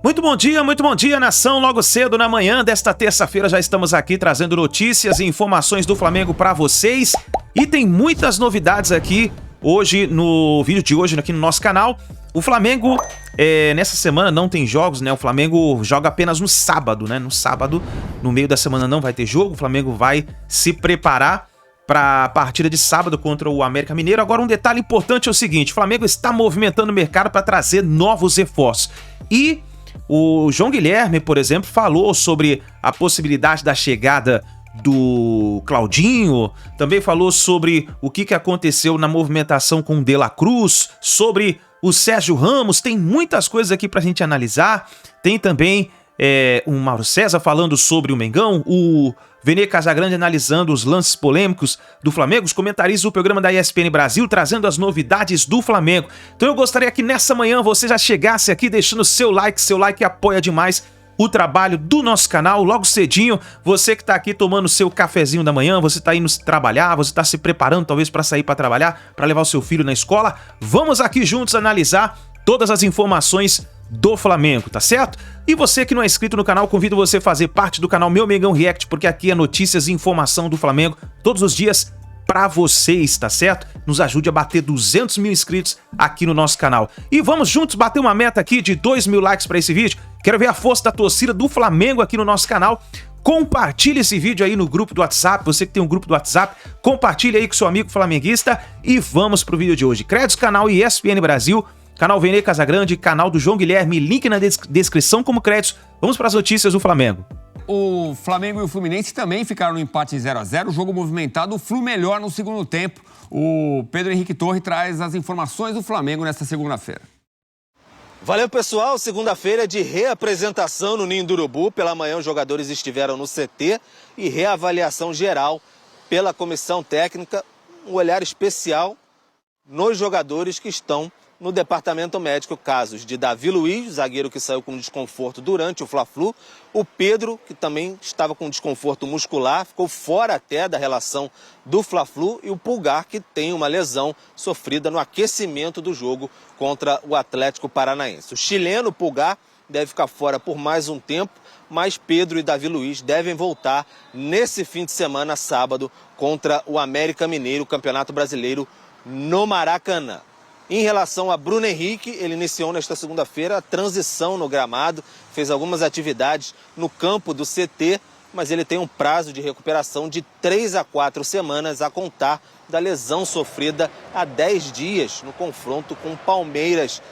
Muito bom dia, nação. Logo cedo na manhã desta terça-feira já estamos aqui trazendo notícias e informações do Flamengo para vocês. E tem muitas novidades aqui hoje no vídeo de hoje aqui no nosso canal. O Flamengo, nessa semana não tem jogos, né? O Flamengo joga apenas no sábado, né? No sábado, no meio da semana não vai ter jogo. O Flamengo vai se preparar para a partida de sábado contra o América Mineiro. Agora, um detalhe importante é o seguinte: o Flamengo está movimentando o mercado para trazer novos reforços. E o João Guilherme, por exemplo, falou sobre a possibilidade da chegada do Claudinho, também falou sobre o que aconteceu na movimentação com o De La Cruz, sobre o Sérgio Ramos. Tem muitas coisas aqui pra gente analisar. Tem também o Mauro César falando sobre o Mengão, o Vene Casagrande analisando os lances polêmicos do Flamengo, os comentaristas do programa da ESPN Brasil trazendo as novidades do Flamengo. Então eu gostaria que nessa manhã você já chegasse aqui deixando seu like apoia demais o trabalho do nosso canal. Logo cedinho, você que tá aqui tomando seu cafezinho da manhã, você tá indo trabalhar, você tá se preparando talvez para sair para trabalhar, para levar o seu filho na escola, vamos aqui juntos analisar todas as informações do Flamengo, tá certo? E você que não é inscrito no canal, convido você a fazer parte do canal Meu Mengão React, porque aqui é notícias e informação do Flamengo todos os dias pra vocês, tá certo? Nos ajude a bater 200 mil inscritos aqui no nosso canal. E vamos juntos bater uma meta aqui de 2 mil likes pra esse vídeo. Quero ver a força da torcida do Flamengo aqui no nosso canal. Compartilhe esse vídeo aí no grupo do WhatsApp, você que tem um grupo do WhatsApp, compartilhe aí com seu amigo flamenguista e vamos pro vídeo de hoje. Créditos canal ESPN Brasil, canal Vene Casagrande, canal do João Guilherme, link na descrição como créditos. Vamos para as notícias do Flamengo. O Flamengo e o Fluminense também ficaram no empate 0-0, jogo movimentado, o Flu melhor no segundo tempo. O Pedro Henrique Torre traz as informações do Flamengo nesta segunda-feira. Valeu, pessoal. Segunda-feira de reapresentação no Ninho do Urubu. Pela manhã os jogadores estiveram no CT e reavaliação geral pela comissão técnica. Um olhar especial nos jogadores que estão no departamento médico, casos de Davi Luiz, zagueiro que saiu com desconforto durante o Fla-Flu, o Pedro, que também estava com desconforto muscular, ficou fora até da relação do Fla-Flu, e o Pulgar, que tem uma lesão sofrida no aquecimento do jogo contra o Atlético Paranaense. O chileno Pulgar deve ficar fora por mais um tempo, mas Pedro e Davi Luiz devem voltar nesse fim de semana, sábado, contra o América Mineiro, Campeonato Brasileiro no Maracanã. Em relação a Bruno Henrique, ele iniciou nesta segunda-feira a transição no gramado, fez algumas atividades no campo do CT, mas ele tem um prazo de recuperação de 3 a 4 semanas a contar da lesão sofrida há 10 dias no confronto com o Palmeiras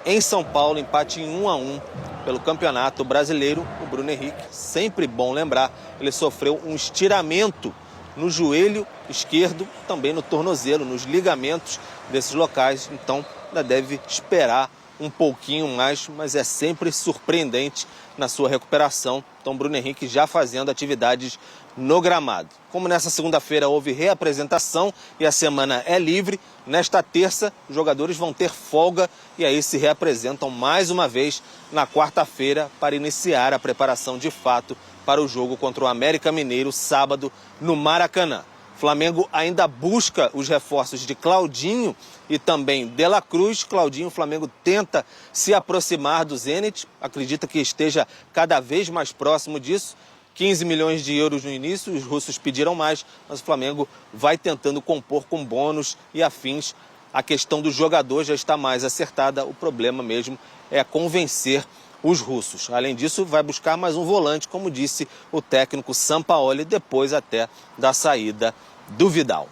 em São Paulo, empate em 1-1 pelo Campeonato Brasileiro. O Bruno Henrique, sempre bom lembrar, ele sofreu um estiramento no joelho esquerdo, também no tornozelo, nos ligamentos desses locais, então ainda deve esperar um pouquinho mais, mas é sempre surpreendente na sua recuperação. Então Bruno Henrique já fazendo atividades no gramado. Como nessa segunda-feira houve reapresentação e a semana é livre, nesta terça os jogadores vão ter folga e aí se reapresentam mais uma vez na quarta-feira para iniciar a preparação de fato para o jogo contra o América Mineiro, sábado, no Maracanã. O Flamengo ainda busca os reforços de Claudinho e também De La Cruz. Claudinho, o Flamengo tenta se aproximar do Zenit, acredita que esteja cada vez mais próximo disso. 15 milhões de euros no início, os russos pediram mais, mas o Flamengo vai tentando compor com bônus e afins. A questão do jogador já está mais acertada, o problema mesmo é convencer os russos. Além disso, vai buscar mais um volante, como disse o técnico Sampaoli, depois até da saída do Vidal.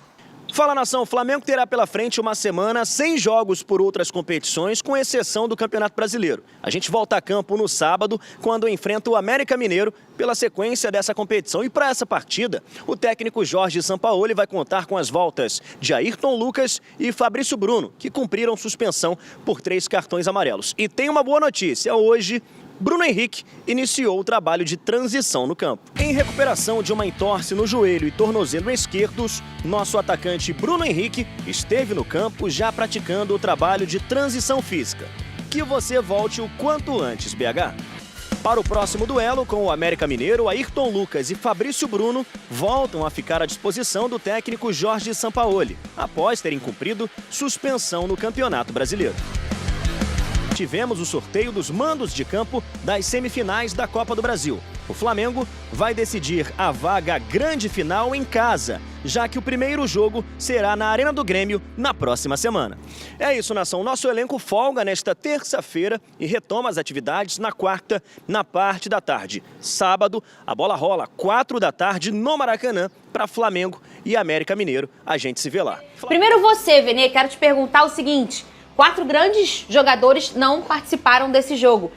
Fala, nação, o Flamengo terá pela frente uma semana sem jogos por outras competições, com exceção do Campeonato Brasileiro. A gente volta a campo no sábado, quando enfrenta o América Mineiro pela sequência dessa competição. E para essa partida, o técnico Jorge Sampaoli vai contar com as voltas de Ayrton Lucas e Fabrício Bruno, que cumpriram suspensão por 3 cartões amarelos. E tem uma boa notícia: hoje Bruno Henrique iniciou o trabalho de transição no campo. Em recuperação de uma entorse no joelho e tornozelo esquerdos, nosso atacante Bruno Henrique esteve no campo já praticando o trabalho de transição física. Que você volte o quanto antes, BH. Para o próximo duelo com o América Mineiro, Ayrton Lucas e Fabrício Bruno voltam a ficar à disposição do técnico Jorge Sampaoli, após terem cumprido suspensão no Campeonato Brasileiro. tivemos o sorteio dos mandos de campo das semifinais da Copa do Brasil. O Flamengo vai decidir a vaga grande final em casa, já que o primeiro jogo será na Arena do Grêmio na próxima semana. É isso, nação. Nosso elenco folga nesta terça-feira e retoma as atividades na quarta, na parte da tarde. Sábado, a bola rola 4 da tarde no Maracanã para Flamengo e América Mineiro. A gente se vê lá. Primeiro você, Vene, quero te perguntar o seguinte: 4 grandes jogadores não participaram desse jogo.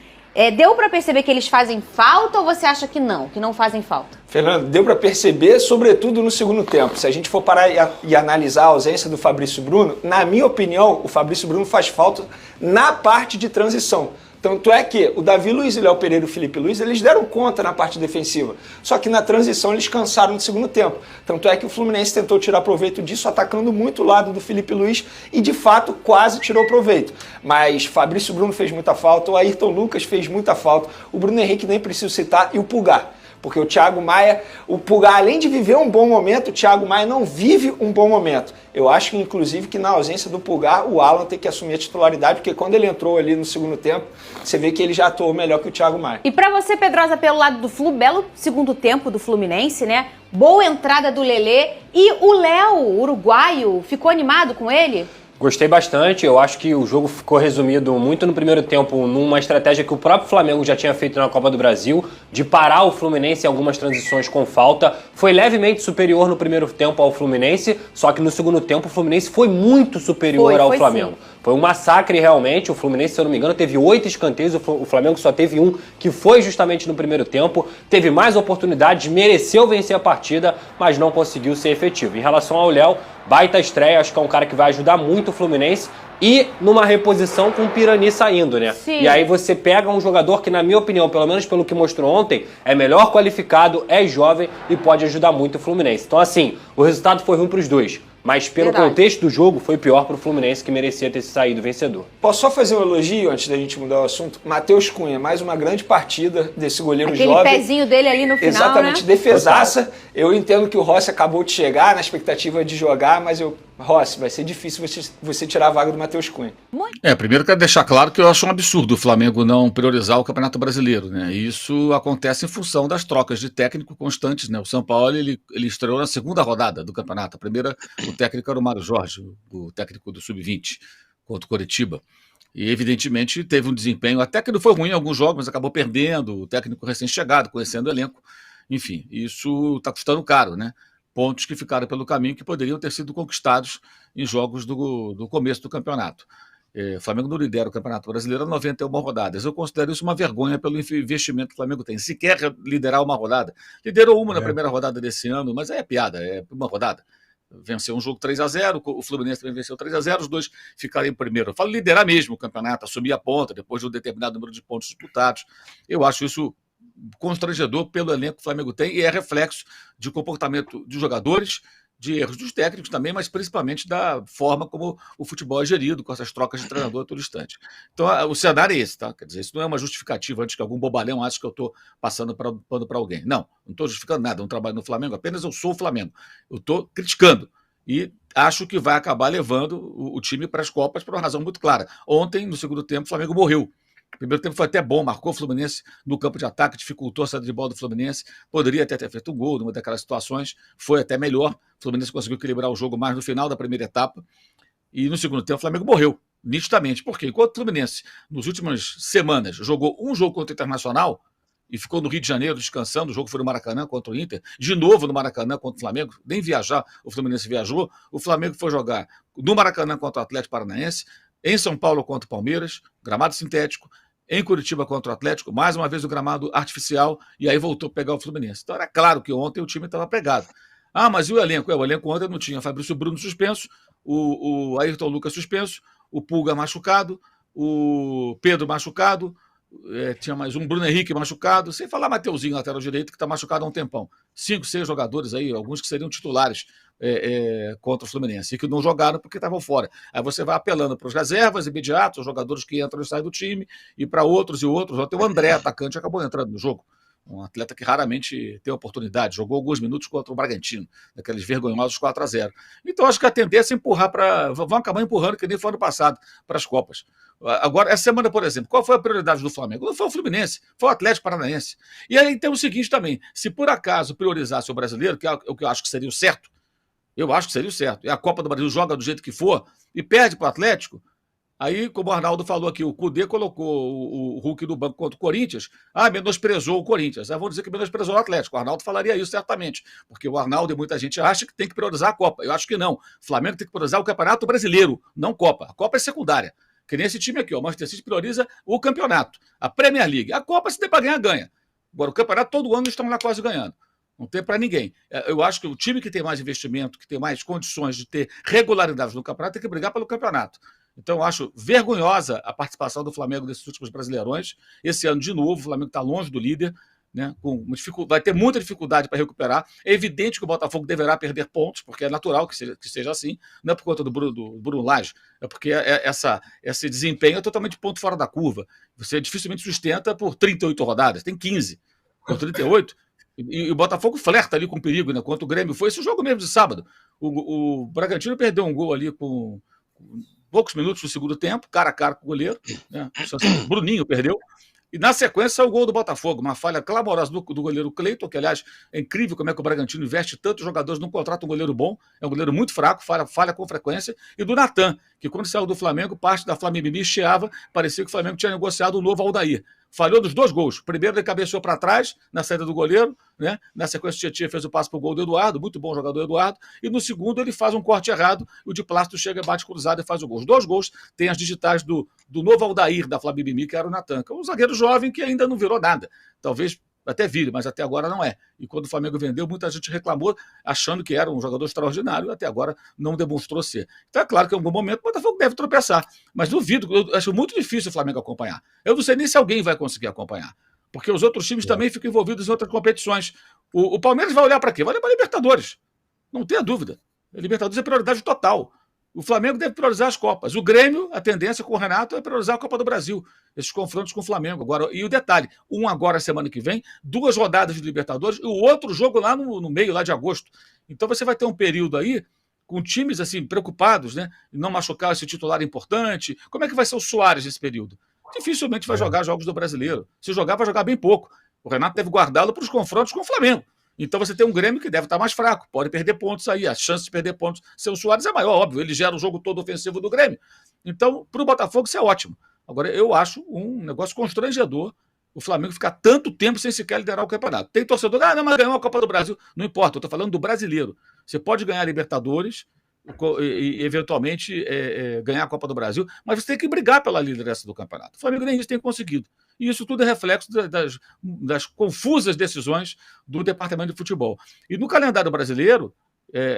Deu para perceber que eles fazem falta ou você acha que não fazem falta? Fernando, deu para perceber, sobretudo no segundo tempo. Se a gente for parar e analisar a ausência do Fabrício Bruno, na minha opinião, o Fabrício Bruno faz falta na parte de transição. Tanto é que o Davi Luiz, o Léo Pereira e o Felipe Luiz, eles deram conta na parte defensiva. Só que na transição eles cansaram no segundo tempo. Tanto é que o Fluminense tentou tirar proveito disso, atacando muito o lado do Felipe Luiz e, de fato, quase tirou proveito. Mas Fabrício Bruno fez muita falta, o Ayrton Lucas fez muita falta, o Bruno Henrique nem preciso citar, e o Pulgar. Porque o Thiago Maia, o Pulgar, além de viver um bom momento, o Thiago Maia não vive um bom momento. Eu acho, inclusive, que na ausência do Pulgar, o Alan tem que assumir a titularidade, porque quando ele entrou ali no segundo tempo, você vê que ele já atuou melhor que o Thiago Maia. E pra você, Pedrosa, pelo lado do Flu, belo segundo tempo do Fluminense, né? Boa entrada do Lelê. E o Léo, uruguaio, ficou animado com ele? Gostei bastante, eu acho que o jogo ficou resumido muito no primeiro tempo numa estratégia que o próprio Flamengo já tinha feito na Copa do Brasil, de parar o Fluminense em algumas transições com falta. Foi levemente superior no primeiro tempo ao Fluminense, só que no segundo tempo o Fluminense foi muito superior ao Flamengo. Sim. Foi um massacre realmente, o Fluminense, se eu não me engano, teve 8 escanteios, o Flamengo só teve um, que foi justamente no primeiro tempo. Teve mais oportunidades, mereceu vencer a partida, mas não conseguiu ser efetivo. Em relação ao Léo, baita estreia, acho que é um cara que vai ajudar muito o Fluminense e numa reposição com o Pirani saindo, né? Sim. E aí você pega um jogador que, na minha opinião, pelo menos pelo que mostrou ontem, é melhor qualificado, é jovem e pode ajudar muito o Fluminense. Então, assim, o resultado foi ruim para os dois. Mas pelo contexto do jogo, foi pior para o Fluminense, que merecia ter saído vencedor. Posso só fazer um elogio antes da gente mudar o assunto? Matheus Cunha, mais uma grande partida desse goleiro jovem. Aquele pezinho dele ali no final, exatamente, né? defesaça. Eu entendo que o Rossi acabou de chegar na expectativa de jogar, mas Rossi, vai ser difícil você tirar a vaga do Matheus Cunha. Primeiro quero deixar claro que eu acho um absurdo o Flamengo não priorizar o Campeonato Brasileiro, né? Isso acontece em função das trocas de técnico constantes, né? O São Paulo, ele estreou na segunda rodada do campeonato. A primeira, o técnico era o Mário Jorge, o técnico do Sub-20, contra o Coritiba. E, evidentemente, teve um desempenho, até que não foi ruim em alguns jogos, mas acabou perdendo, o técnico recém-chegado, conhecendo o elenco. Enfim, isso está custando caro, né? Pontos que ficaram pelo caminho que poderiam ter sido conquistados em jogos do começo do campeonato. O Flamengo não lidera o Campeonato Brasileiro há 91 rodadas. Eu considero isso uma vergonha pelo investimento que o Flamengo tem. Se quer liderar uma rodada, liderou uma na primeira rodada desse ano, mas é piada, é uma rodada. Venceu um jogo 3-0, o Fluminense também venceu 3-0, os dois ficaram em primeiro. Eu falo liderar mesmo o campeonato, assumir a ponta depois de um determinado número de pontos disputados. Eu acho isso constrangedor pelo elenco que o Flamengo tem e é reflexo de comportamento dos jogadores, de erros dos técnicos também, mas principalmente da forma como o futebol é gerido, com essas trocas de treinador a todo instante. Então, o cenário é esse, tá? Quer dizer, isso não é uma justificativa antes que algum bobalhão ache que eu estou passando pano para alguém. Não estou justificando nada, eu não trabalho no Flamengo, apenas eu sou o Flamengo. Eu estou criticando e acho que vai acabar levando o time para as Copas por uma razão muito clara. Ontem, no segundo tempo, o Flamengo morreu. O primeiro tempo foi até bom, marcou o Fluminense no campo de ataque, dificultou a saída de bola do Fluminense, poderia até ter feito um gol numa daquelas situações, foi até melhor, o Fluminense conseguiu equilibrar o jogo mais no final da primeira etapa, e no segundo tempo o Flamengo morreu, nitidamente, porque enquanto o Fluminense, nas últimas semanas, jogou um jogo contra o Internacional, e ficou no Rio de Janeiro descansando, o jogo foi no Maracanã contra o Inter, de novo no Maracanã contra o Flamengo, nem viajar, o Fluminense viajou, o Flamengo foi jogar no Maracanã contra o Atlético Paranaense, em São Paulo contra o Palmeiras, gramado sintético, em Curitiba contra o Atlético, mais uma vez o gramado artificial, e aí voltou a pegar o Fluminense. Então era claro que ontem o time estava pegado. Ah, mas e o elenco? O elenco ontem não tinha Fabrício Bruno suspenso, o Ayrton Lucas suspenso, o Pulga machucado, o Pedro machucado, tinha mais um Bruno Henrique machucado, sem falar Mateuzinho, lateral direito, que está machucado há um tempão. 5, 6 jogadores aí, alguns que seriam titulares contra o Fluminense, e que não jogaram porque estavam fora. Aí você vai apelando para os reservas imediatos, os jogadores que entram e saem do time, e para outros e outros. Até o André, atacante, acabou entrando no jogo. Um atleta que raramente tem oportunidade, jogou alguns minutos contra o Bragantino, daqueles vergonhosos 4-0. Então acho que a tendência é empurrar vão acabar empurrando, que nem foi ano passado, para as Copas. Agora, essa semana, por exemplo, qual foi a prioridade do Flamengo? Não foi o Fluminense, foi o Atlético Paranaense. E aí tem o seguinte também, se por acaso priorizasse o brasileiro, que é o que eu acho que seria o certo, eu acho que seria o certo, e a Copa do Brasil joga do jeito que for, e perde para o Atlético, aí, como o Arnaldo falou aqui, o Cudê colocou o Hulk no banco contra o Corinthians, menosprezou o Corinthians. Vão dizer que menosprezou o Atlético. O Arnaldo falaria isso certamente, porque o Arnaldo e muita gente acha que tem que priorizar a Copa. Eu acho que não. O Flamengo tem que priorizar o Campeonato Brasileiro, não Copa. A Copa é secundária. Que nem esse time aqui, o Manchester City prioriza o campeonato, a Premier League. A Copa, se tem para ganhar, ganha. Agora, o campeonato, todo ano, estão lá quase ganhando. Não tem para ninguém. Eu acho que o time que tem mais investimento, que tem mais condições de ter regularidade no campeonato, tem que brigar pelo campeonato. Então, eu acho vergonhosa a participação do Flamengo nesses últimos Brasileirões. Esse ano, de novo, o Flamengo está longe do líder, né, vai ter muita dificuldade para recuperar. É evidente que o Botafogo deverá perder pontos, porque é natural que seja assim, não é por conta do Bruno Lage, é porque esse desempenho é totalmente ponto fora da curva. Você dificilmente sustenta por 38 rodadas, tem 15, por 38. E o Botafogo flerta ali com perigo, né? Quanto o Grêmio foi. Esse jogo mesmo de sábado. O Bragantino perdeu um gol ali com poucos minutos no segundo tempo, cara a cara com o goleiro, né? O Bruninho perdeu. E na sequência o gol do Botafogo, uma falha clamorosa do goleiro Cleiton, que aliás é incrível como é que o Bragantino investe tantos jogadores, não contrata um goleiro bom, é um goleiro muito fraco, falha com frequência, e do Natan, que quando saiu do Flamengo, parte da Flamimimi chiava, parecia que o Flamengo tinha negociado um novo Aldair. Falhou dos dois gols. Primeiro ele cabeceou para trás, na saída do goleiro, né? Na sequência o Tietchan fez o passe para o gol do Eduardo, muito bom jogador Eduardo, e no segundo ele faz um corte errado, o de Plácido chega, bate cruzado e faz o gol. Os dois gols têm as digitais do novo Aldair da Flamimimi, que era o Natan, que é um zagueiro jovem que ainda não virou nada. Talvez até vire, mas até agora não é. E quando o Flamengo vendeu, muita gente reclamou, achando que era um jogador extraordinário, até agora não demonstrou ser. Então é claro que em algum momento o Botafogo deve tropeçar, mas duvido, eu acho muito difícil o Flamengo acompanhar. Eu não sei nem se alguém vai conseguir acompanhar, porque os outros times também ficam envolvidos em outras competições. O Palmeiras vai olhar para quê? Vai olhar para a Libertadores, não tenha dúvida. A Libertadores é prioridade total. O Flamengo deve priorizar as Copas. O Grêmio, a tendência com o Renato é priorizar a Copa do Brasil. Esses confrontos com o Flamengo. Agora, e o detalhe, um agora semana que vem, 2 rodadas de Libertadores e o outro jogo lá no meio, lá de agosto. Então você vai ter um período aí com times assim preocupados, né? Em não machucar esse titular importante. Como é que vai ser o Suárez nesse período? Dificilmente vai jogar jogos do Brasileiro. Se jogar, vai jogar bem pouco. O Renato deve guardá-lo para os confrontos com o Flamengo. Então você tem um Grêmio que deve estar mais fraco, pode perder pontos aí, a chance de perder pontos sem o Suárez é maior, óbvio, ele gera o jogo todo ofensivo do Grêmio. Então, para o Botafogo isso é ótimo. Agora, eu acho um negócio constrangedor o Flamengo ficar tanto tempo sem sequer liderar o campeonato. Tem torcedor, não, mas ganhou a Copa do Brasil. Não importa, eu estou falando do brasileiro. Você pode ganhar a Libertadores e eventualmente ganhar a Copa do Brasil, mas você tem que brigar pela liderança do campeonato. O Flamengo nem isso tem conseguido. E isso tudo é reflexo das confusas decisões do Departamento de Futebol. E no calendário brasileiro,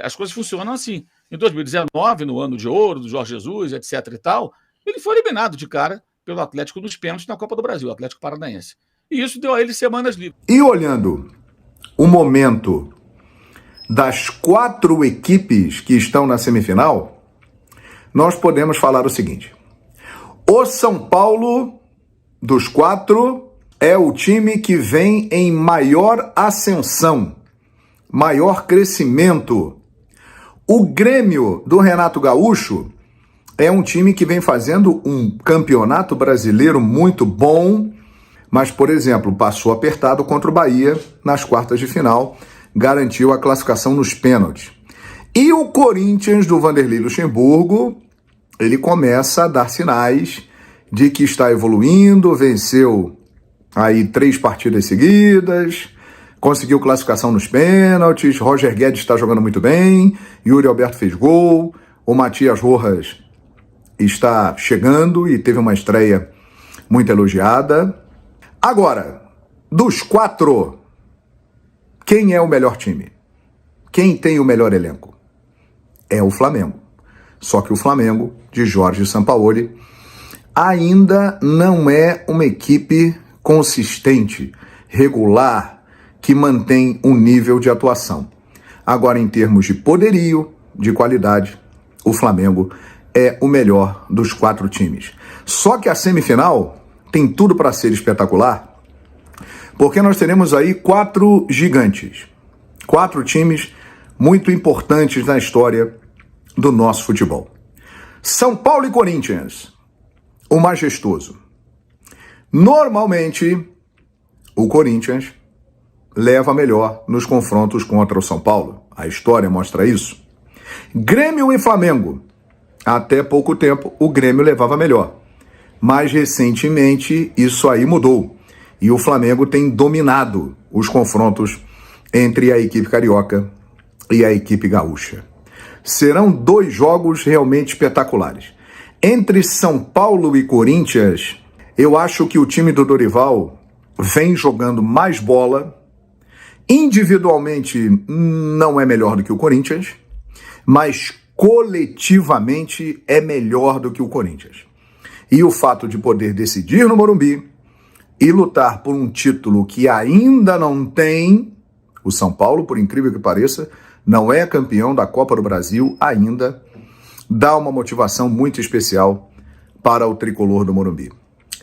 as coisas funcionam assim. Em 2019, no ano de ouro do Jorge Jesus, etc. e tal, ele foi eliminado de cara pelo Atlético nos pênaltis na Copa do Brasil, o Atlético Paranaense. E isso deu a ele semanas livres. E olhando o momento das 4 equipes que estão na semifinal, nós podemos falar o seguinte: o São Paulo, dos 4, é o time que vem em maior ascensão, maior crescimento. O Grêmio do Renato Gaúcho é um time que vem fazendo um campeonato brasileiro muito bom, mas, por exemplo, passou apertado contra o Bahia nas quartas de final, garantiu a classificação nos pênaltis. E o Corinthians do Vanderlei Luxemburgo, ele começa a dar sinais de que está evoluindo, venceu aí 3 partidas seguidas, conseguiu classificação nos pênaltis, Roger Guedes está jogando muito bem, Yuri Alberto fez gol, o Matias Rojas está chegando e teve uma estreia muito elogiada. Agora, dos 4, quem é o melhor time? Quem tem o melhor elenco? É o Flamengo. Só que o Flamengo, de Jorge Sampaoli, ainda não é uma equipe consistente, regular, que mantém um nível de atuação. Agora, em termos de poderio, de qualidade, o Flamengo é o melhor dos 4 times. Só que a semifinal tem tudo para ser espetacular, Porque nós teremos aí 4 gigantes, 4 times muito importantes na história do nosso futebol. São Paulo e Corinthians, o majestoso. Normalmente, o Corinthians leva melhor nos confrontos contra o São Paulo. A história mostra isso. Grêmio e Flamengo. Até pouco tempo, o Grêmio levava melhor. Mas, recentemente, isso aí mudou. E o Flamengo tem dominado os confrontos entre a equipe carioca e a equipe gaúcha. Serão 2 jogos realmente espetaculares. Entre São Paulo e Corinthians, eu acho que o time do Dorival vem jogando mais bola. Individualmente não é melhor do que o Corinthians, mas coletivamente é melhor do que o Corinthians. E o fato de poder decidir no Morumbi e lutar por um título que ainda não tem, o São Paulo, por incrível que pareça, não é campeão da Copa do Brasil ainda, dá uma motivação muito especial para o tricolor do Morumbi.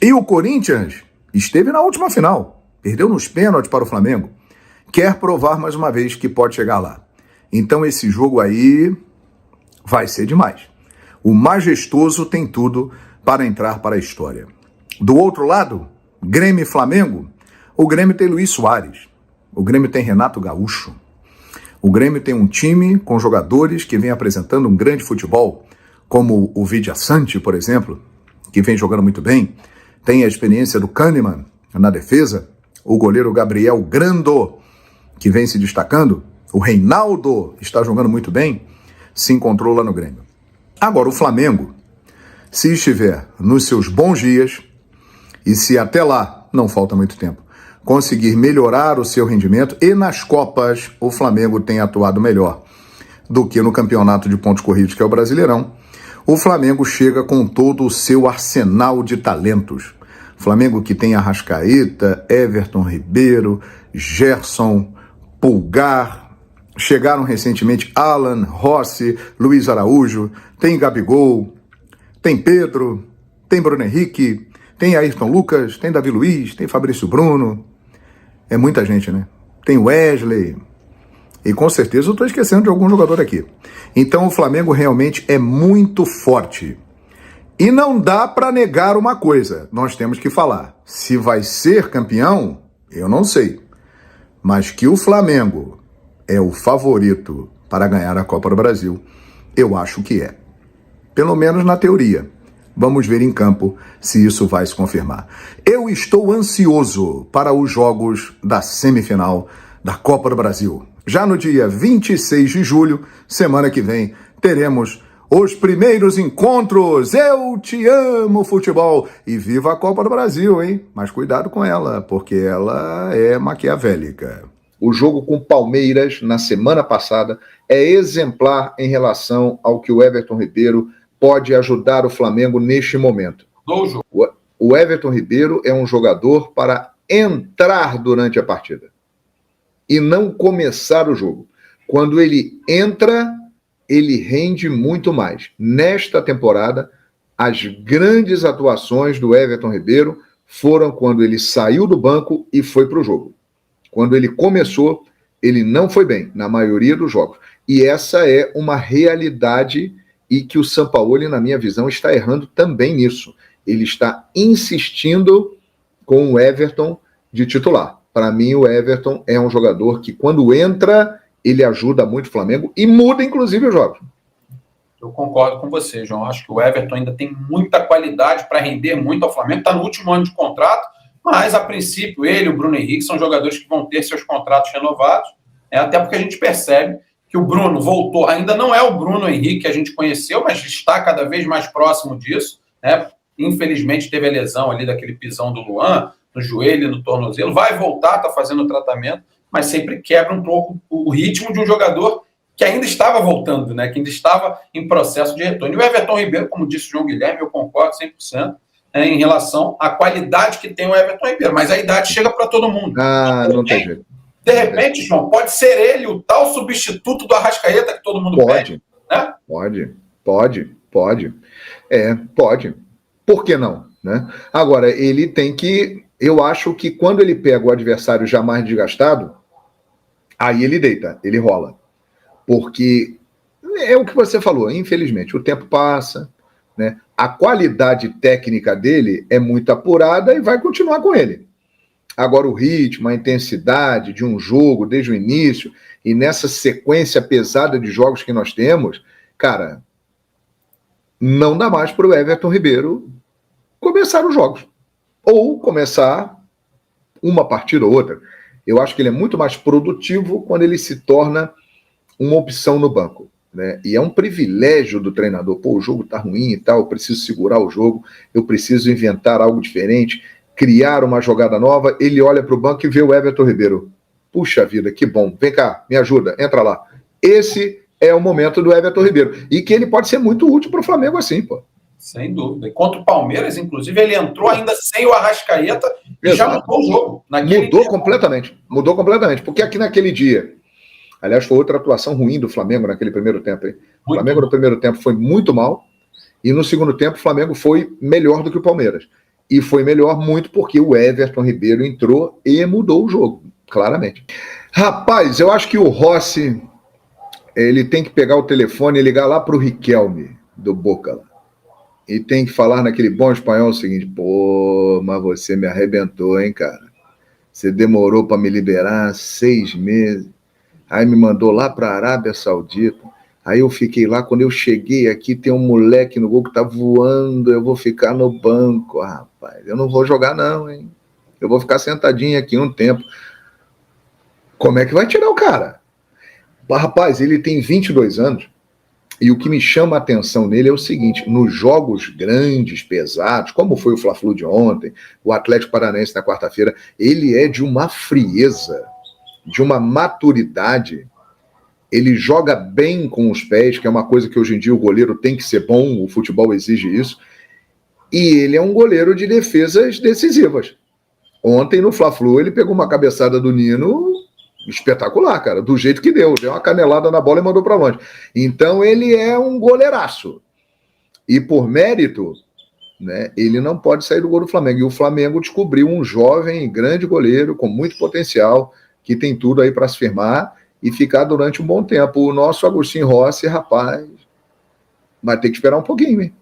E o Corinthians esteve na última final, perdeu nos pênaltis para o Flamengo, quer provar mais uma vez que pode chegar lá. Então esse jogo aí vai ser demais. O majestoso tem tudo para entrar para a história. Do outro lado, Grêmio e Flamengo, o Grêmio tem Luiz Soares, o Grêmio tem Renato Gaúcho, o Grêmio tem um time com jogadores que vem apresentando um grande futebol, como o Vidia Sante, por exemplo, que vem jogando muito bem. Tem a experiência do Kahneman na defesa, o goleiro Gabriel Grando, que vem se destacando, o Reinaldo está jogando muito bem, se encontrou lá no Grêmio. Agora, o Flamengo, se estiver nos seus bons dias, e se até lá, não falta muito tempo, conseguir melhorar o seu rendimento, e nas Copas o Flamengo tem atuado melhor do que no campeonato de pontos corridos, que é o Brasileirão, o Flamengo chega com todo o seu arsenal de talentos. Flamengo que tem Arrascaeta, Everton Ribeiro, Gerson, Pulgar, chegaram recentemente Alan, Rossi, Luiz Araújo, tem Gabigol, tem Pedro, tem Bruno Henrique, tem Ayrton Lucas, tem Davi Luiz, tem Fabrício Bruno. É muita gente, né? Tem Wesley. E com certeza eu estou esquecendo de algum jogador aqui. Então o Flamengo realmente é muito forte. E não dá para negar uma coisa. Nós temos que falar. Se vai ser campeão, eu não sei. Mas que o Flamengo é o favorito para ganhar a Copa do Brasil, eu acho que é. Pelo menos na teoria. Vamos ver em campo se isso vai se confirmar. Eu estou ansioso para os jogos da semifinal da Copa do Brasil. Já no dia 26 de julho, semana que vem, teremos os primeiros encontros. Eu te amo, futebol. E viva a Copa do Brasil, hein? Mas cuidado com ela, porque ela é maquiavélica. O jogo com Palmeiras, na semana passada, é exemplar em relação ao que o Everton Ribeiro pode ajudar o Flamengo neste momento. O Everton Ribeiro é um jogador para entrar durante a partida e não começar o jogo. Quando ele entra, ele rende muito mais. Nesta temporada, as grandes atuações do Everton Ribeiro foram quando ele saiu do banco e foi para o jogo. Quando ele começou, ele não foi bem, na maioria dos jogos. E essa é uma realidade e que o Sampaoli, na minha visão, está errando também nisso. Ele está insistindo com o Everton de titular. Para mim, o Everton é um jogador que, quando entra, ele ajuda muito o Flamengo e muda, inclusive, os jogos. Eu concordo com você, João. Acho que o Everton ainda tem muita qualidade para render muito ao Flamengo. Está no último ano de contrato, mas, a princípio, ele e o Bruno Henrique são jogadores que vão ter seus contratos renovados, até porque a gente percebe que o Bruno voltou, ainda não é o Bruno Henrique que a gente conheceu, mas está cada vez mais próximo disso, né? Infelizmente teve a lesão ali daquele pisão do Luan, no joelho e no tornozelo, vai voltar, está fazendo o tratamento, mas sempre quebra um pouco o ritmo de um jogador que ainda estava voltando, né? Que ainda estava em processo de retorno. E o Everton Ribeiro, como disse o João Guilherme, eu concordo 100%, em relação à qualidade que tem o Everton Ribeiro, mas a idade chega para todo mundo. Não tem jeito. De repente, João, pode ser ele o tal substituto do Arrascaeta que todo mundo pede, né? Pode. Pode. Por que não? Né? Agora, ele tem que Eu acho que quando ele pega o adversário já mais desgastado, aí ele deita, ele rola. Porque é o que você falou, infelizmente, o tempo passa, né? A qualidade técnica dele é muito apurada e vai continuar com ele. Agora o ritmo, a intensidade de um jogo desde o início e nessa sequência pesada de jogos que nós temos, cara, não dá mais para o Everton Ribeiro começar os jogos. Ou começar uma partida ou outra. Eu acho que ele é muito mais produtivo quando ele se torna uma opção no banco, né? E é um privilégio do treinador. Pô, o jogo tá ruim e tal, eu preciso segurar o jogo, eu preciso inventar algo diferente, criar uma jogada nova. Ele olha para o banco e vê o Everton Ribeiro. Puxa vida, que bom. Vem cá, me ajuda, entra lá. Esse é o momento do Everton Ribeiro. E que ele pode ser muito útil para o Flamengo assim, pô. Sem dúvida. E contra o Palmeiras, inclusive, ele entrou ainda sem o Arrascaeta e já mudou o jogo. Mudou completamente. Porque aqui naquele dia, aliás, foi outra atuação ruim do Flamengo naquele primeiro tempo. Hein? O Flamengo no primeiro tempo foi muito mal e no segundo tempo o Flamengo foi melhor do que o Palmeiras. E foi melhor muito porque o Everton Ribeiro entrou e mudou o jogo, claramente. Rapaz, eu acho que o Rossi, ele tem que pegar o telefone e ligar lá para o Riquelme, do Boca. E tem que falar naquele bom espanhol o seguinte: pô, mas você me arrebentou, hein, cara? Você demorou para me liberar 6 meses. Aí me mandou lá para a Arábia Saudita. Aí eu fiquei lá, quando eu cheguei aqui, tem um moleque no gol que tá voando, eu vou ficar no banco. Rapaz, eu não vou jogar não, hein? Eu vou ficar sentadinho aqui um tempo. Como é que vai tirar o cara? Rapaz, ele tem 22 anos, e o que me chama a atenção nele é o seguinte: nos jogos grandes, pesados, como foi o Fla-Flu de ontem, o Atlético Paranaense na quarta-feira, ele é de uma frieza, de uma maturidade. Ele joga bem com os pés, que é uma coisa que hoje em dia o goleiro tem que ser bom, o futebol exige isso, e ele é um goleiro de defesas decisivas. Ontem no Fla-Flu ele pegou uma cabeçada do Nino espetacular, cara, do jeito que deu uma canelada na bola e mandou para longe. Então ele é um goleiraço, e por mérito, né, ele não pode sair do gol do Flamengo, e o Flamengo descobriu um jovem, grande goleiro, com muito potencial, que tem tudo aí para se firmar e ficar durante um bom tempo. O nosso Agostinho Rossi, rapaz, vai ter que esperar um pouquinho, hein?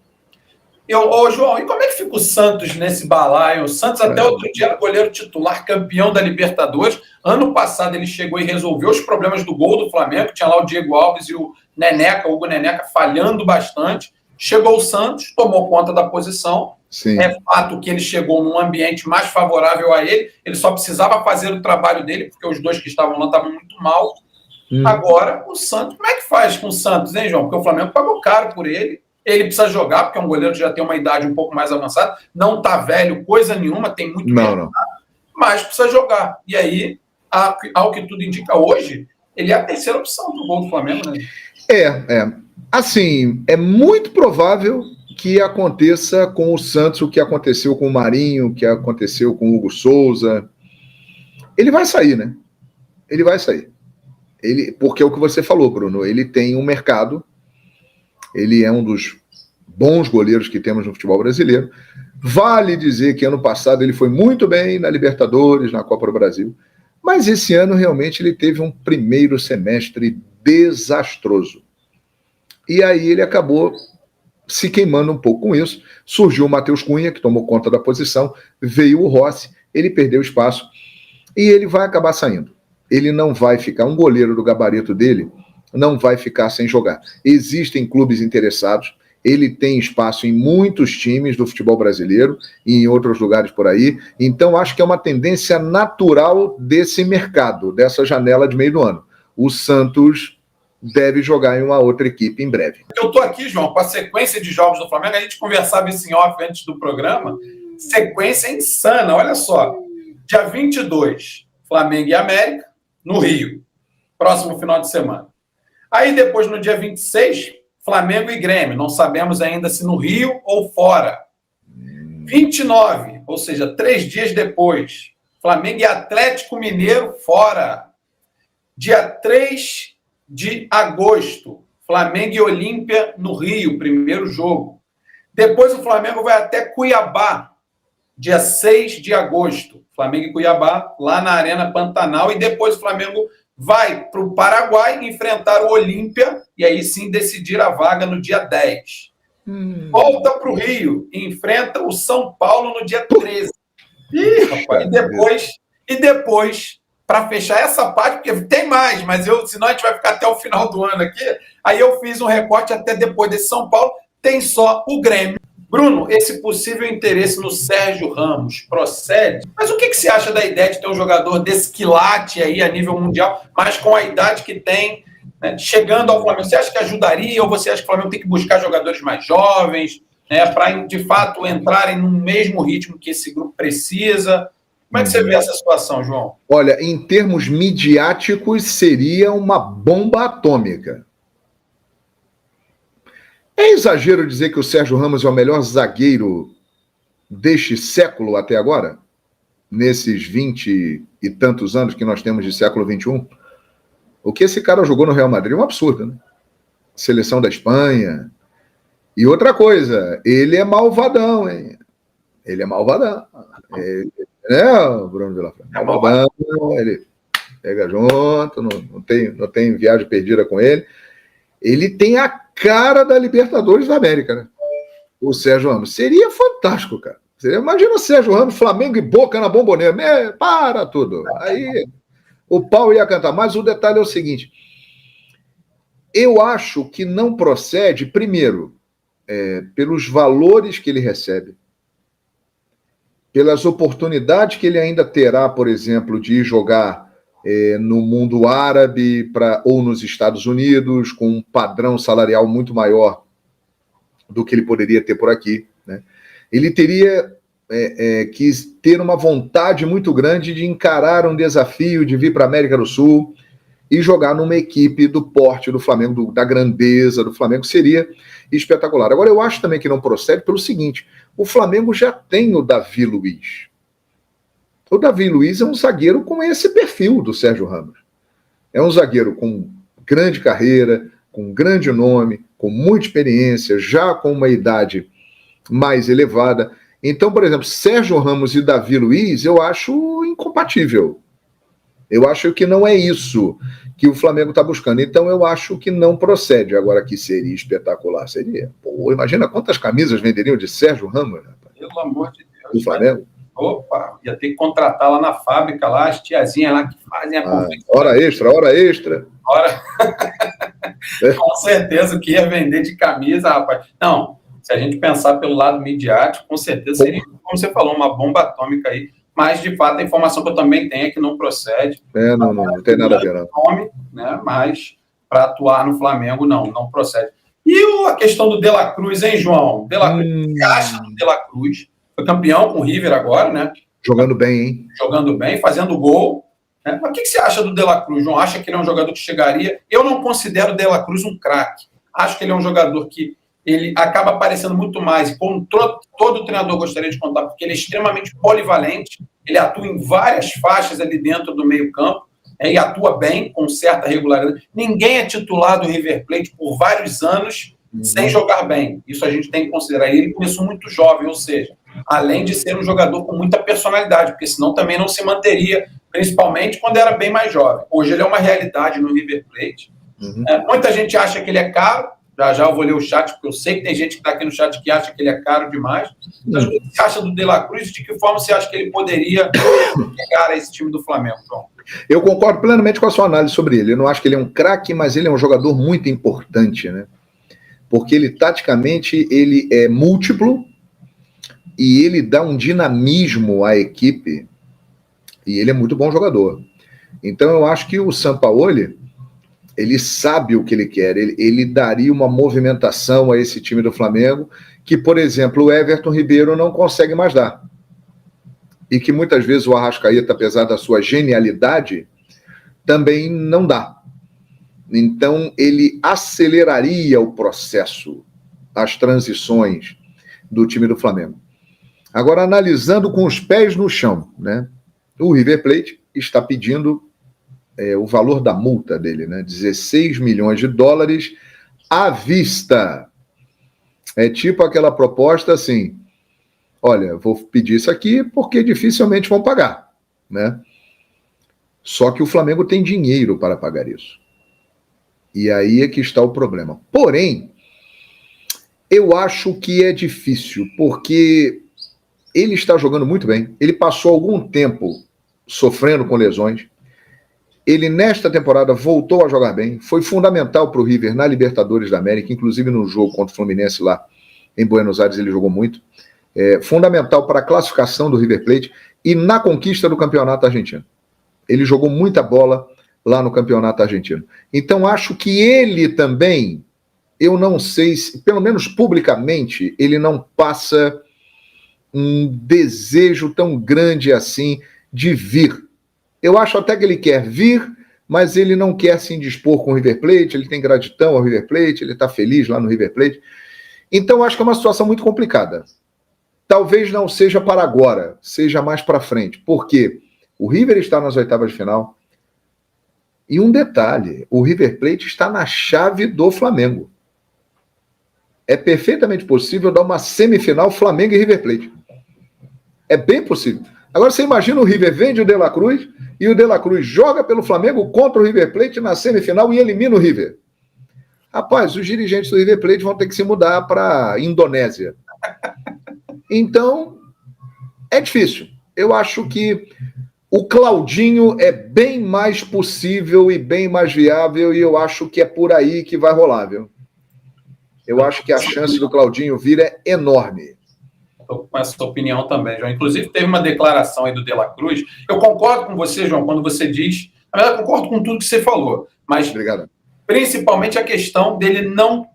Ô, João, e como é que fica o Santos nesse balaio? O Santos até outro dia era goleiro titular, campeão da Libertadores. Ano passado ele chegou e resolveu os problemas do gol do Flamengo. Tinha lá o Diego Alves e o Neneca, o Hugo Neneca, falhando bastante. Chegou o Santos, tomou conta da posição. Sim. É fato que ele chegou num ambiente mais favorável a ele. Ele só precisava fazer o trabalho dele, porque os dois que estavam lá estavam muito mal. Agora, o Santos, como é que faz com o Santos, hein, João? Porque o Flamengo pagou caro por ele. Ele precisa jogar, porque é um goleiro que já tem uma idade um pouco mais avançada. Não tá velho, coisa nenhuma, tem muito não. Mas precisa jogar. E aí, ao que tudo indica hoje, ele é a terceira opção do gol do Flamengo, né? Assim, é muito provável que aconteça com o Santos o que aconteceu com o Marinho, o que aconteceu com o Hugo Souza. Ele vai sair, né? Ele vai sair. Porque é o que você falou, Bruno, ele tem um mercado, ele é um dos bons goleiros que temos no futebol brasileiro. Vale dizer que ano passado ele foi muito bem na Libertadores, na Copa do Brasil, mas esse ano realmente ele teve um primeiro semestre desastroso. E aí ele acabou se queimando um pouco com isso. Surgiu o Matheus Cunha, que tomou conta da posição, veio o Rossi, ele perdeu espaço e ele vai acabar saindo. Ele não vai ficar, um goleiro do gabarito dele não vai ficar sem jogar. Existem clubes interessados, ele tem espaço em muitos times do futebol brasileiro e em outros lugares por aí, então acho que é uma tendência natural desse mercado, dessa janela de meio do ano. O Santos deve jogar em uma outra equipe em breve. Eu estou aqui, João, com a sequência de jogos do Flamengo, a gente conversava isso em off antes do programa, sequência insana, olha só, dia 22, Flamengo e América, no Rio, próximo final de semana. Aí depois, no dia 26, Flamengo e Grêmio, não sabemos ainda se no Rio ou fora. 29, ou seja, 3 dias depois, Flamengo e Atlético Mineiro fora. Dia 3 de agosto, Flamengo e Olímpia no Rio, primeiro jogo. Depois o Flamengo vai até Cuiabá, dia 6 de agosto. Flamengo e Cuiabá, lá na Arena Pantanal, e depois o Flamengo vai para o Paraguai enfrentar o Olímpia e aí sim decidir a vaga no dia 10. Volta para o Rio e enfrenta o São Paulo no dia 13. E depois, para fechar essa parte, porque tem mais, mas senão a gente vai ficar até o final do ano aqui, aí eu fiz um recorte até depois desse São Paulo, tem só o Grêmio. Bruno, esse possível interesse no Sérgio Ramos procede? Mas o que você acha da ideia de ter um jogador desse quilate aí a nível mundial, mas com a idade que tem, né, chegando ao Flamengo? Você acha que ajudaria ou você acha que o Flamengo tem que buscar jogadores mais jovens, né, para, de fato, entrarem no mesmo ritmo que esse grupo precisa? Como é que você vê essa situação, João? Olha, em termos midiáticos, seria uma bomba atômica. É exagero dizer que o Sérgio Ramos é o melhor zagueiro deste século até agora? Nesses 20 e tantos anos que nós temos de século XXI? O que esse cara jogou no Real Madrid é um absurdo, né? Seleção da Espanha. E outra coisa, ele é malvadão, hein? Ele é malvadão. O Bruno Vilafranca? É malvadão, ele pega junto, não tem viagem perdida com ele. Ele tem a cara da Libertadores da América, né? O Sérgio Ramos. Seria fantástico, cara. Imagina o Sérgio Ramos, Flamengo e Boca na Bombonera. Para tudo. Aí o pau ia cantar. Mas o detalhe é o seguinte. Eu acho que não procede, primeiro, pelos valores que ele recebe, pelas oportunidades que ele ainda terá, por exemplo, de ir jogar no mundo árabe ou nos Estados Unidos, com um padrão salarial muito maior do que ele poderia ter por aqui, né? Ele teria que ter uma vontade muito grande de encarar um desafio, de vir para a América do Sul e jogar numa equipe do porte do Flamengo, da grandeza do Flamengo, seria espetacular. Agora, eu acho também que não procede pelo seguinte: o Flamengo já tem o Davi Luiz. O Davi Luiz é um zagueiro com esse perfil do Sérgio Ramos. É um zagueiro com grande carreira, com grande nome, com muita experiência, já com uma idade mais elevada. Então, por exemplo, Sérgio Ramos e Davi Luiz, eu acho incompatível. Eu acho que não é isso que o Flamengo está buscando. Então, eu acho que não procede. Agora, que seria espetacular, seria. Pô, imagina quantas camisas venderiam de Sérgio Ramos, rapaz. Pelo amor de Deus. Do Flamengo. Opa, ia ter que contratar lá na fábrica, lá, as tiazinhas lá que fazem a confecção. Hora extra. Com certeza o que ia vender de camisa, rapaz. Não, se a gente pensar pelo lado midiático, com certeza seria, como você falou, uma bomba atômica aí. Mas, de fato, a informação que eu também tenho é que não procede. Não tem nada a ver, não. Nome, né, mas para atuar no Flamengo, não procede. E a questão do De La Cruz, hein, João? De La Cruz, o que acha do De La Cruz? Foi campeão com o River agora, né? Jogando bem, hein? Jogando bem, fazendo gol. Né? Mas o que você acha do De La Cruz, João? Acha que ele é um jogador que chegaria? Eu não considero o De La Cruz um craque. Acho que ele é um jogador que ele acaba aparecendo muito mais, como todo treinador gostaria de contar, porque ele é extremamente polivalente, ele atua em várias faixas ali dentro do meio-campo, e atua bem, com certa regularidade. Ninguém é titular do River Plate por vários anos sem jogar bem. Isso a gente tem que considerar. E ele começou muito jovem, ou seja, além de ser um jogador com muita personalidade, porque senão também não se manteria, principalmente quando era bem mais jovem. Hoje ele é uma realidade no River Plate. Muita gente acha que ele é caro. Já eu vou ler o chat, porque eu sei que tem gente que está aqui no chat que acha que ele é caro demais. Mas o que você acha do De La Cruz? De que forma você acha que ele poderia chegar a esse time do Flamengo, João? Eu concordo plenamente com a sua análise sobre ele. Eu não acho que ele é um craque, mas ele é um jogador muito importante, né? Porque ele, taticamente, ele é múltiplo e ele dá um dinamismo à equipe e ele é muito bom jogador. Então, eu acho que o Sampaoli, ele sabe o que ele quer, ele daria uma movimentação a esse time do Flamengo que, por exemplo, o Everton Ribeiro não consegue mais dar. E que muitas vezes o Arrascaeta, apesar da sua genialidade, também não dá. Então, ele aceleraria o processo, as transições do time do Flamengo. Agora, analisando com os pés no chão, né? O River Plate está pedindo o valor da multa dele, né? 16 milhões de dólares à vista. É tipo aquela proposta assim: olha, vou pedir isso aqui porque dificilmente vão pagar, né? Só que o Flamengo tem dinheiro para pagar isso. E aí é que está o problema. Porém, eu acho que é difícil, porque ele está jogando muito bem. Ele passou algum tempo sofrendo com lesões. Ele, nesta temporada, voltou a jogar bem. Foi fundamental para o River na Libertadores da América, inclusive no jogo contra o Fluminense lá em Buenos Aires, ele jogou muito. Fundamental para a classificação do River Plate e na conquista do campeonato argentino. Ele jogou muita bola lá no campeonato argentino. Então, acho que ele também, eu não sei se, pelo menos publicamente, ele não passa um desejo tão grande assim de vir. Eu acho até que ele quer vir, mas ele não quer se indispor com o River Plate, ele tem gratidão ao River Plate, ele está feliz lá no River Plate. Então, acho que é uma situação muito complicada. Talvez não seja para agora, seja mais para frente, porque o River está nas oitavas de final e um detalhe, o River Plate está na chave do Flamengo. É perfeitamente possível dar uma semifinal Flamengo e River Plate. É bem possível. Agora você imagina o River vende o De La Cruz e o De La Cruz joga pelo Flamengo contra o River Plate na semifinal e elimina o River. Rapaz, os dirigentes do River Plate vão ter que se mudar para a Indonésia. Então, é difícil. Eu acho que o Claudinho é bem mais possível e bem mais viável e eu acho que é por aí que vai rolar, viu? Eu acho que a chance do Claudinho vir é enorme. Estou com essa opinião também, João. Inclusive, teve uma declaração aí do De La Cruz. Eu concordo com você, João, quando você diz... Na verdade, eu concordo com tudo que você falou. Mas, obrigado. Principalmente a questão dele não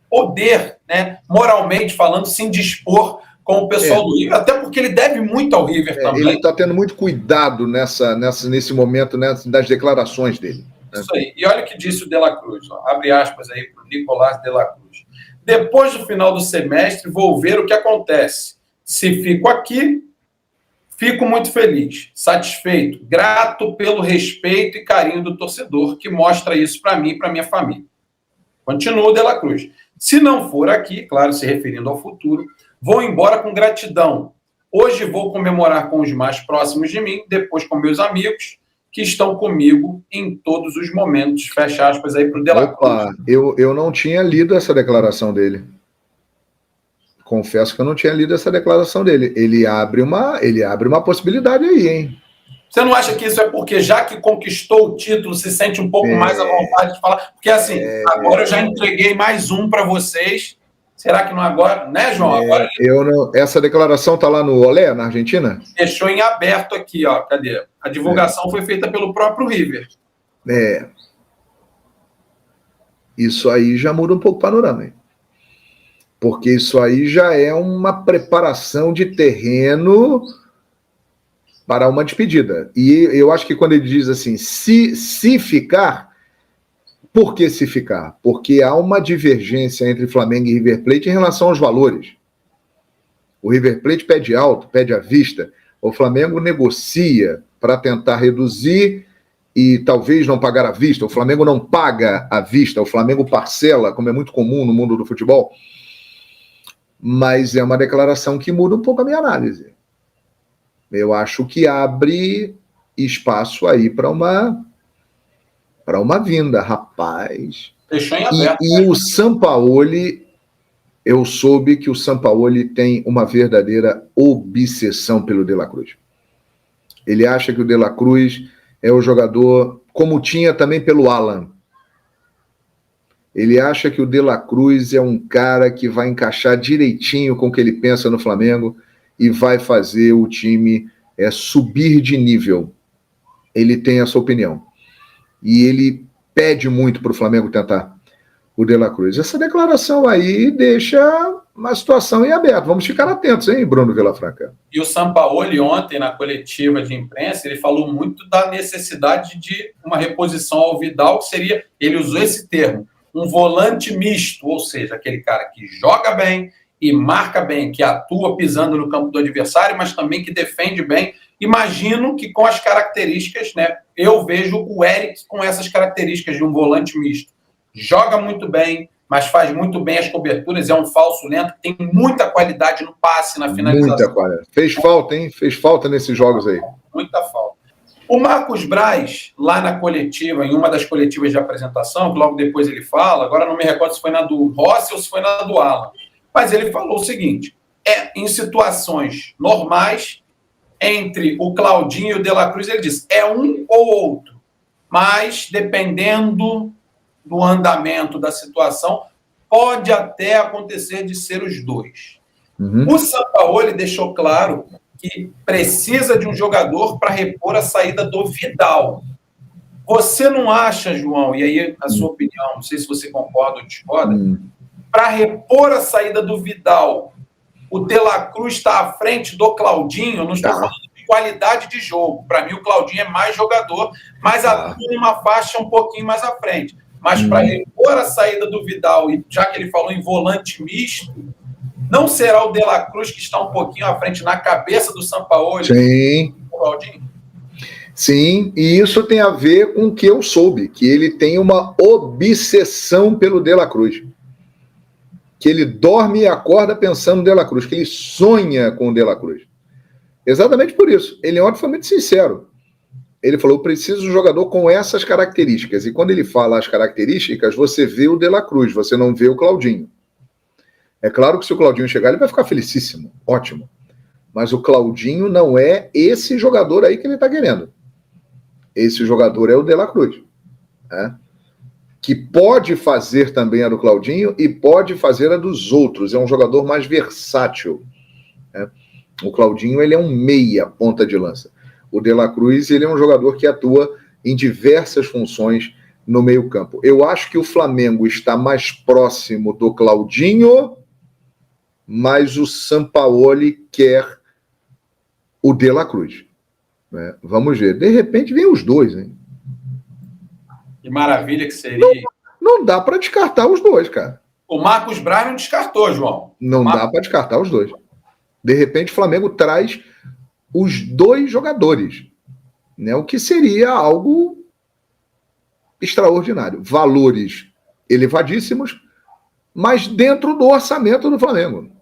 poder, né, moralmente falando, se indispor com o pessoal do River. Até porque ele deve muito ao River também. Ele está tendo muito cuidado nesse momento, né, das declarações dele. Né? Isso aí. E olha o que disse o De La Cruz. Ó. Abre aspas aí para o Nicolás De La Cruz. Depois do final do semestre, vou ver o que acontece. Se fico aqui, fico muito feliz, satisfeito, grato pelo respeito e carinho do torcedor, que mostra isso para mim e para minha família. Continua o De La Cruz. Se não for aqui, claro, se referindo ao futuro, vou embora com gratidão. Hoje vou comemorar com os mais próximos de mim, depois com meus amigos, que estão comigo em todos os momentos. Fecha aspas aí para o De La Cruz. Eu não tinha lido essa declaração dele. Confesso que eu não tinha lido essa declaração dele. Ele abre uma possibilidade aí, hein? Você não acha que isso é porque, já que conquistou o título, se sente um pouco mais à vontade de falar? Porque, assim, agora eu já entreguei mais um para vocês. Será que não agora? Né, João? Agora essa declaração está lá no Olé, na Argentina? Deixou em aberto aqui, ó. Cadê? A divulgação foi feita pelo próprio River. Isso aí já muda um pouco o panorama, hein? Porque isso aí já é uma preparação de terreno para uma despedida. E eu acho que quando ele diz assim, se ficar, por que se ficar? Porque há uma divergência entre Flamengo e River Plate em relação aos valores. O River Plate pede alto, pede à vista, o Flamengo negocia para tentar reduzir e talvez não pagar à vista. O Flamengo não paga à vista, o Flamengo parcela, como é muito comum no mundo do futebol. Mas é uma declaração que muda um pouco a minha análise. Eu acho que abre espaço aí para uma vinda, rapaz. Deixou em aberto. E o Sampaoli, eu soube que o Sampaoli tem uma verdadeira obsessão pelo De La Cruz. Ele acha que o De La Cruz é o jogador, como tinha também pelo Alan. Ele acha que o De La Cruz é um cara que vai encaixar direitinho com o que ele pensa no Flamengo e vai fazer o time subir de nível. Ele tem essa opinião. E ele pede muito para o Flamengo tentar o De La Cruz. Essa declaração aí deixa uma situação em aberto. Vamos ficar atentos, hein, Bruno Vilafranca? E o Sampaoli, ontem, na coletiva de imprensa, ele falou muito da necessidade de uma reposição ao Vidal, que seria, ele usou esse termo, um volante misto, ou seja, aquele cara que joga bem e marca bem, que atua pisando no campo do adversário, mas também que defende bem. Imagino que com as características, né? Eu vejo o Eric com essas características de um volante misto. Joga muito bem, mas faz muito bem as coberturas, é um falso lento, tem muita qualidade no passe, na finalização. Muita qualidade. Fez falta, hein? Fez falta nesses jogos aí. Muita falta. O Marcos Braz, lá na coletiva, em uma das coletivas de apresentação, que logo depois ele fala, agora não me recordo se foi na do Rossi ou se foi na do Alan, mas ele falou o seguinte, em situações normais, entre o Claudinho e o De La Cruz, ele disse, é um ou outro, mas dependendo do andamento da situação, pode até acontecer de ser os dois. O Sampaoli deixou claro que precisa de um jogador para repor a saída do Vidal. Você não acha, João, e aí a sua opinião, não sei se você concorda ou discorda, para repor a saída do Vidal, o De La Cruz está à frente do Claudinho, eu não estou falando de qualidade de jogo, para mim o Claudinho é mais jogador, mas atua numa faixa um pouquinho mais à frente. Mas para repor a saída do Vidal, e já que ele falou em volante misto, não será o De La Cruz que está um pouquinho à frente na cabeça do Sampaoli? Sim. Sim, e isso tem a ver com o que eu soube, que ele tem uma obsessão pelo De La Cruz. Que ele dorme e acorda pensando no De La Cruz, que ele sonha com o De La Cruz. Exatamente por isso. Ele ontem foi muito sincero. Ele falou, eu preciso de um jogador com essas características. E quando ele fala as características, você vê o De La Cruz, você não vê o Claudinho. É claro que se o Claudinho chegar, ele vai ficar felicíssimo, ótimo. Mas o Claudinho não é esse jogador aí que ele está querendo. Esse jogador é o De La Cruz. Né? Que pode fazer também a do Claudinho e pode fazer a dos outros. É um jogador mais versátil. Né? O Claudinho, ele é um meia ponta de lança. O De La Cruz, ele é um jogador que atua em diversas funções no meio campo. Eu acho que o Flamengo está mais próximo do Claudinho, mas o Sampaoli quer o De La Cruz. Né? Vamos ver. De repente vem os dois, hein? Que maravilha que seria. Não dá para descartar os dois, cara. O Marcos Braz não descartou, João. Não dá para descartar os dois. De repente o Flamengo traz os dois jogadores, né? O que seria algo extraordinário. Valores elevadíssimos, mas dentro do orçamento do Flamengo.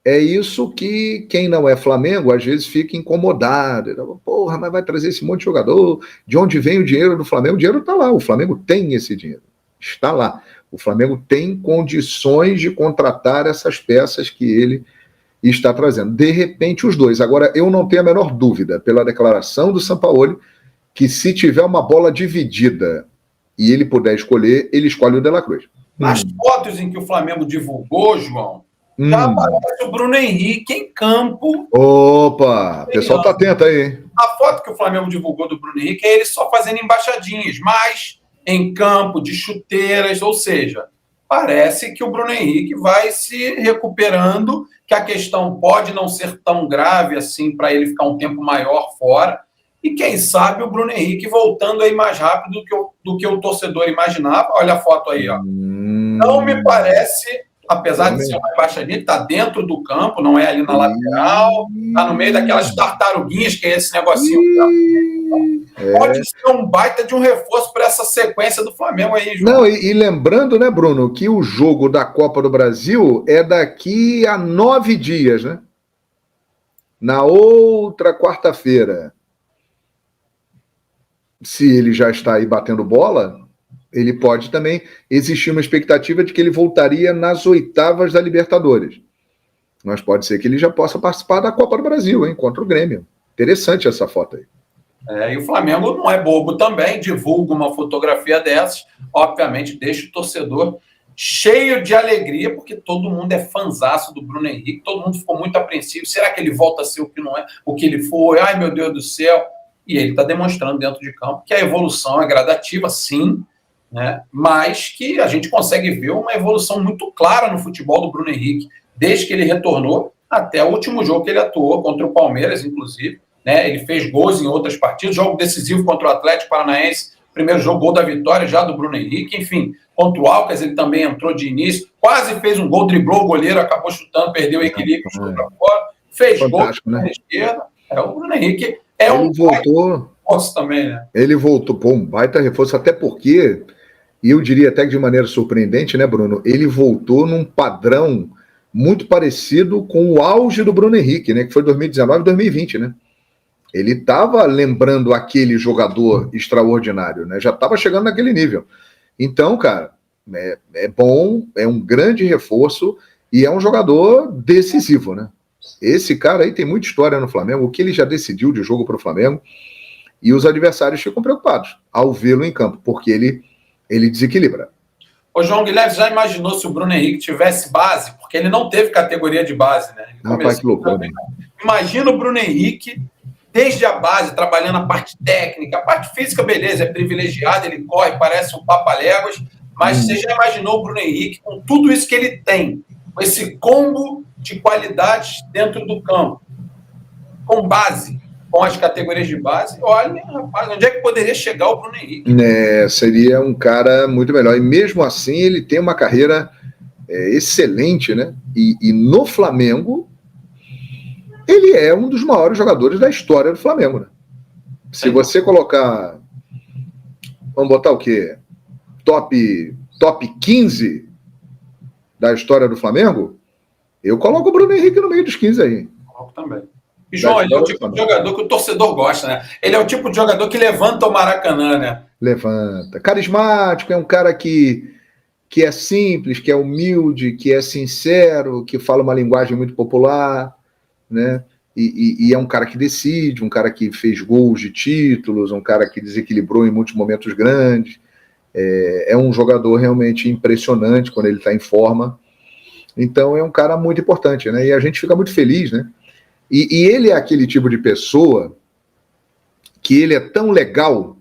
É isso que quem não é Flamengo às vezes fica incomodado. Porra, mas vai trazer esse monte de jogador? De onde vem o dinheiro do Flamengo? O dinheiro está lá, o Flamengo tem esse dinheiro. Está lá. O Flamengo tem condições de contratar essas peças que ele está trazendo. De repente, os dois. Agora, eu não tenho a menor dúvida, pela declaração do Sampaoli, que se tiver uma bola dividida e ele puder escolher, ele escolhe o De La Cruz. Nas fotos em que o Flamengo divulgou, João, já aparece o Bruno Henrique em campo. Opa, o pessoal tá atento aí, hein? A foto que o Flamengo divulgou do Bruno Henrique é ele só fazendo embaixadinhas, mas em campo, de chuteiras, ou seja, parece que o Bruno Henrique vai se recuperando, que a questão pode não ser tão grave assim para ele ficar um tempo maior fora, e quem sabe o Bruno Henrique voltando aí mais rápido do que o torcedor imaginava. Olha a foto aí, ó. Não me parece, apesar de ser uma embaixadinha, está dentro do campo, não é ali na lateral, está no meio daquelas tartaruguinhas, que é esse negocinho. Pode ser um baita de um reforço para essa sequência do Flamengo aí, João. Não, e lembrando, né, Bruno, que o jogo da Copa do Brasil é daqui a 9 dias, né? Na outra quarta-feira. Se ele já está aí batendo bola, ele pode também existir uma expectativa de que ele voltaria nas oitavas da Libertadores. Mas pode ser que ele já possa participar da Copa do Brasil, hein, contra o Grêmio. Interessante essa foto aí. E o Flamengo não é bobo também, divulga uma fotografia dessas, obviamente deixa o torcedor cheio de alegria, porque todo mundo é fanzaço do Bruno Henrique, todo mundo ficou muito apreensivo, será que ele volta a ser o que não é, o que ele foi, ai meu Deus do céu, e ele está demonstrando dentro de campo que a evolução é gradativa, sim, né? Mas que a gente consegue ver uma evolução muito clara no futebol do Bruno Henrique, desde que ele retornou até o último jogo que ele atuou, contra o Palmeiras, inclusive, né? Ele fez gols em outras partidas, jogo decisivo contra o Atlético Paranaense, primeiro jogo, gol da vitória já do Bruno Henrique, enfim, contra o Alcas ele também entrou de início, quase fez um gol, driblou o goleiro, acabou chutando, perdeu o equilíbrio, chutou para fora, fez gol na esquerda, o Bruno Henrique ele voltou reforço também, né? Ele voltou, pô, um baita reforço, até porque e eu diria até que de maneira surpreendente, né, Bruno? Ele voltou num padrão muito parecido com o auge do Bruno Henrique, né? Que foi 2019 e 2020, né? Ele estava lembrando aquele jogador extraordinário, né? Já estava chegando naquele nível. Então, cara, é bom, é um grande reforço e é um jogador decisivo, né? Esse cara aí tem muita história no Flamengo, o que ele já decidiu de jogo para o Flamengo, e os adversários ficam preocupados ao vê-lo em campo, porque ele desequilibra. Ô, João Guilherme, já imaginou se o Bruno Henrique tivesse base? Porque ele não teve categoria de base, né? Rapaz, que loucura. Imagina o Bruno Henrique, desde a base, trabalhando a parte técnica, a parte física, beleza, é privilegiado, ele corre, parece um papaléguas, mas você já imaginou o Bruno Henrique com tudo isso que ele tem, com esse combo de qualidades dentro do campo, com base, com as categorias de base? Olha, rapaz, onde é que poderia chegar o Bruno Henrique? Seria um cara muito melhor, e mesmo assim ele tem uma carreira excelente, né? E no Flamengo ele é um dos maiores jogadores da história do Flamengo, né? Se você colocar, vamos botar o quê? Top 15 da história do Flamengo, eu coloco o Bruno Henrique no meio dos 15 aí. Coloco também. E, João, ele é o tipo de jogador que o torcedor gosta, né? Ele é o tipo de jogador que levanta o Maracanã, né? Levanta. Carismático, é um cara que é simples, que é humilde, que é sincero, que fala uma linguagem muito popular, né? E é um cara que decide, um cara que fez gols de títulos, um cara que desequilibrou em muitos momentos grandes. É um jogador realmente impressionante quando ele está em forma. Então é um cara muito importante, né? E a gente fica muito feliz, né? E ele é aquele tipo de pessoa que ele é tão legal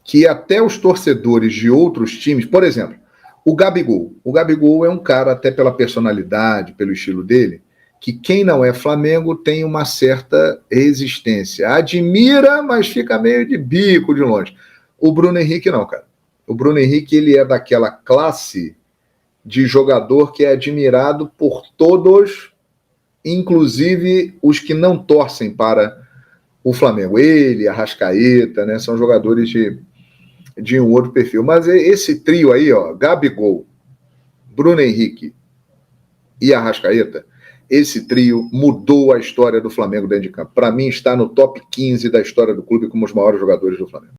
que até os torcedores de outros times, por exemplo, o Gabigol é um cara, até pela personalidade, pelo estilo dele, que quem não é Flamengo tem uma certa resistência. Admira, mas fica meio de bico de longe. O Bruno Henrique não, cara. O Bruno Henrique, ele é daquela classe de jogador que é admirado por todos, inclusive os que não torcem para o Flamengo. Ele, Arrascaeta, né, são jogadores de um outro perfil. Mas esse trio aí, ó, Gabigol, Bruno Henrique e Arrascaeta, esse trio mudou a história do Flamengo dentro de campo. Para mim, está no top 15 da história do clube como os maiores jogadores do Flamengo.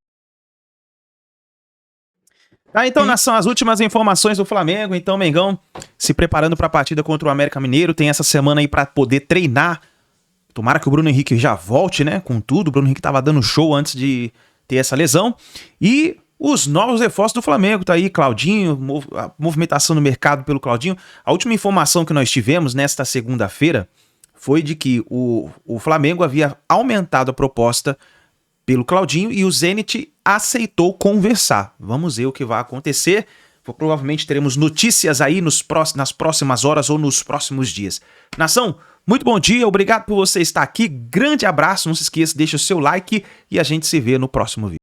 Então, nação, as últimas informações do Flamengo. Então, Mengão se preparando para a partida contra o América Mineiro. Tem essa semana aí para poder treinar. Tomara que o Bruno Henrique já volte, né? Com tudo. O Bruno Henrique tava dando show antes de ter essa lesão. E os novos reforços do Flamengo. Tá aí, Claudinho, a movimentação no mercado pelo Claudinho. A última informação que nós tivemos nesta segunda-feira foi de que o Flamengo havia aumentado a proposta pelo Claudinho e o Zenit aceitou conversar. Vamos ver o que vai acontecer. Provavelmente teremos notícias aí nas próximas horas ou nos próximos dias. Nação, muito bom dia, obrigado por você estar aqui. Grande abraço, não se esqueça, deixa o seu like e a gente se vê no próximo vídeo.